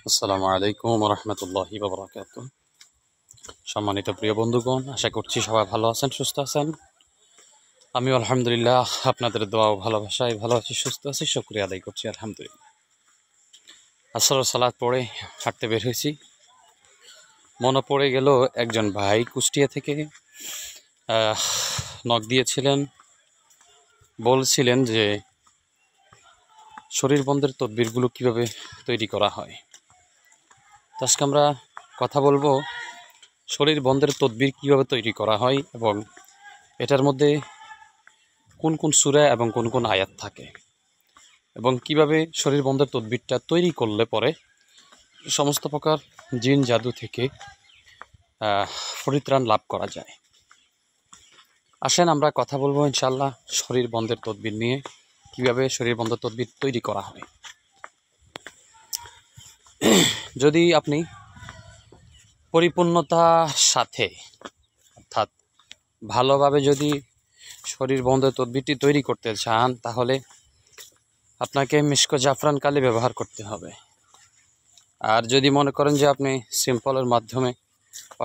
আসসালামু আলাইকুম রহমতুল্লাহি বাবরাকাতুহ। সম্মানিত প্রিয় বন্ধুগণ, আশা করছি সবাই ভালো আছেন, সুস্থ আছেন। আমি আলহামদুলিল্লাহ আপনাদের দোয়া ও ভালোবাসায় ভালো আছি, সুস্থ আছি, শুকরিয়া আদায় করছি আলহামদুলিল্লাহ। আসর সালাত পড়ে হাঁটতে বের হয়েছি। মনে পড়ে গেল একজন ভাই কুষ্টিয়া থেকে নক দিয়েছিলেন, বলছিলেন যে শরীর বন্ধের তদবিরগুলো কিভাবে তৈরি করা হয়। তো আজকে আমরা কথা বলবো শরীর বন্ধের তদবির কিভাবে তৈরি করা হয় এবং এটার মধ্যে কোন কোন সূরা এবং কোন কোন আয়াত থাকে এবং কিভাবে শরীর বন্ধের তদবিরটা তৈরি করলে পরে সমস্ত প্রকার জিন জাদু থেকে পরিত্রাণ লাভ করা যায়। আসেন আমরা কথা বলবো ইনশাআল্লাহ শরীর বন্ধের তদবির নিয়ে, কিভাবে শরীর বন্ধের তদবির তৈরি করা হয়। যদি আপনি পরিপূর্ণতার সাথে অর্থাৎ ভালোভাবে যদি শরীর বন্ধের তদবিরটি তৈরি করতে চান, তাহলে আপনাকে মিশক জাফরান কালি ব্যবহার করতে হবে। আর যদি মনে করেন যে আপনি সিম্পলের মাধ্যমে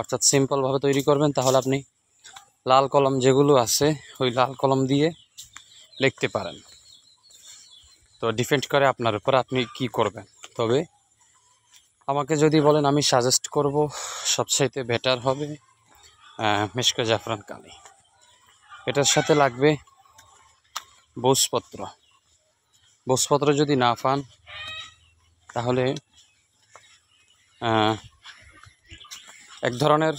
অর্থাৎ সিম্পলভাবে তৈরি করবেন, তাহলে আপনি লাল কলম যেগুলো আছে ওই লাল কলম দিয়ে লিখতে পারেন। তো ডিপেন্ড করে আপনার উপর আপনি কি করবেন। তবে আমাকে যদি বলেন, আমি সাজেস্ট করব সবচাইতে বেটার হবে মিশক জাফরান কালি। এটার সাথে লাগবে ভোজপত্র। ভোজপত্র যদি না পান, তাহলে এক ধরনের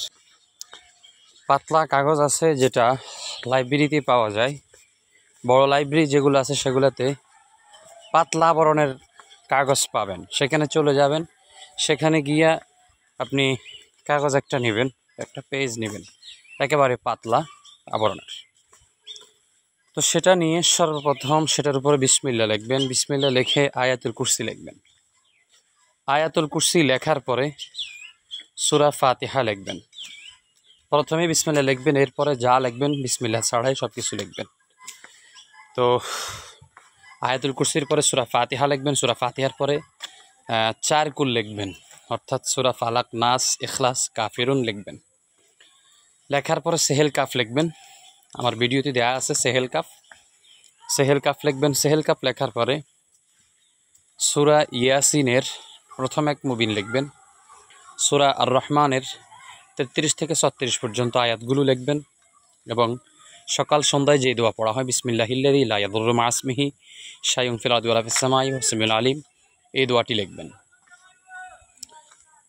পাতলা কাগজ আছে যেটা লাইব্রেরিতে পাওয়া যায়। বড় লাইব্রেরি যেগুলো আছে সেগুলোতে পাতলা বরণের কাগজ পাবেন। সেখানে চলে যাবেন, সেখানে গিয়া আপনি কাগজ একটা নেবেন, একটা পেজ নেবেন একেবারে পাতলা আবরণের। তো সেটা নিয়ে সর্বপ্রথম সেটার উপরে বিসমিল্লাহ লিখবেন। বিসমিল্লাহ লিখে আয়াতুল কুরসি লিখবেন। আয়াতুল কুরসি লেখার পরে সূরা ফাতিহা লিখবেন। প্রথমে বিসমিল্লাহ লিখবেন, এরপরে যা লিখবেন বিসমিল্লাহ ছাড়াই সব কিছু লিখবেন। তো আয়াতুল কুরসির পরে সূরা ফাতিহা লিখবেন। সূরা ফাতিহার পরে 4 কুল লিখবেন, অর্থাৎ সূরা ফালাক, নাস, ইখলাস, কাফিরুন লিখবেন। লেখার পরে সেহেল কাফ লিখবেন। আমার ভিডিওতে দেওয়া আছে সেহেল কাফ। সেহেল কাফ লিখবেন। সেহেল কাফ লেখার পরে সূরা ইয়াসিনের প্রথম এক মুবিন লিখবেন। সূরা আর রহমানের 33 থেকে 36 পর্যন্ত আয়াতগুলো লিখবেন এবং সকাল সন্ধ্যায় যে দোয়া পড়া হয়, বিসমিল্লাহিল্লাযী লা ইয়াদুররু মা ইসমিহি শাইউন ফিল আরদি ওয়া লা ফিস সামাই ওয়া সামিউল আলিম, এই দোয়াটি লিখবেন।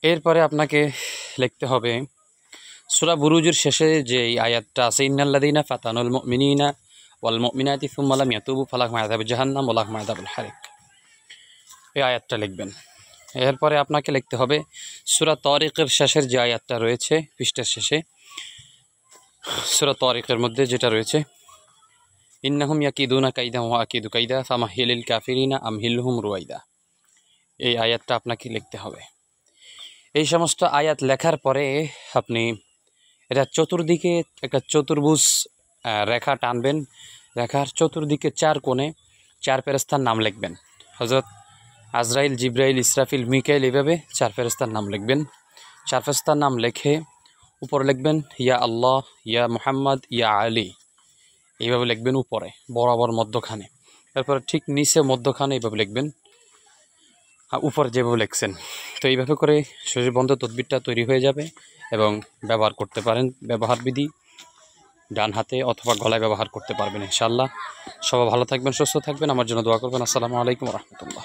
এরপরে আপনাকে লিখতে হবে সূরা বুরুজের শেষে যে আয়াতটা আছে, ইন্নাল্লাযীনা ফাতানুল মুমিনিনা ওয়াল মুমিনাতি সুম্মা লাম ইয়াতুবু ফালাহুম আযাবু জাহান্নাম ওয়া লাহুম আযাবুল হারিক, এই আয়াতটা লিখবেন। এরপরে আপনাকে লিখতে হবে সূরা তারিকের শেষের যে আয়াতটা রয়েছে পৃষ্ঠার শেষে, সূরা তারিকের মধ্যে যেটা রয়েছে, ইন্নাহুম ইয়াকিদুনা কাইদা ওয়া আকিদু কাইদা ফামাহিলিল কাফিরিনা আমহিলহুম রুয়াইদা, এই আয়াতটা আপনাকে লিখতে হবে। এই সমস্ত আয়াত লেখার পরে আপনি এটা চতুর্দিকে একটা চতুর্ভুজ রেখা টানবেন। রেখার চতুর্দিকে 4 কোণে 4 ফেরেশতার নাম লিখবেন। হযরত আজরাইল, জিব্রাইল, ইসরাফিল, মিকাইল, এভাবে 4 ফেরেশতার নাম লিখবেন। 4 ফেরেশতার নাম লিখে উপরে লিখবেন ইয়া আল্লাহ, ইয়া মুহাম্মদ, ইয়া আলী, এইভাবে লিখবেন উপরে বরাবর মধ্যখানে। তারপরে ঠিক নিচে মধ্যখানে এইভাবে লিখবেন, উপরে যেভাবে লিখছেন। তো এইভাবে করে শরীর বন্ধ তদবিরটা তৈরি হয়ে যাবে এবং ব্যবহার করতে পারেন। ব্যবহার বিধি ডান হাতে অথবা গলায় ব্যবহার করতে পারবেন ইনশাআল্লাহ। সবাই ভালো থাকবেন, সুস্থ থাকবেন, আমার জন্য দোয়া করবেন। আসসালামু আলাইকুম রহমতুল্লাহ।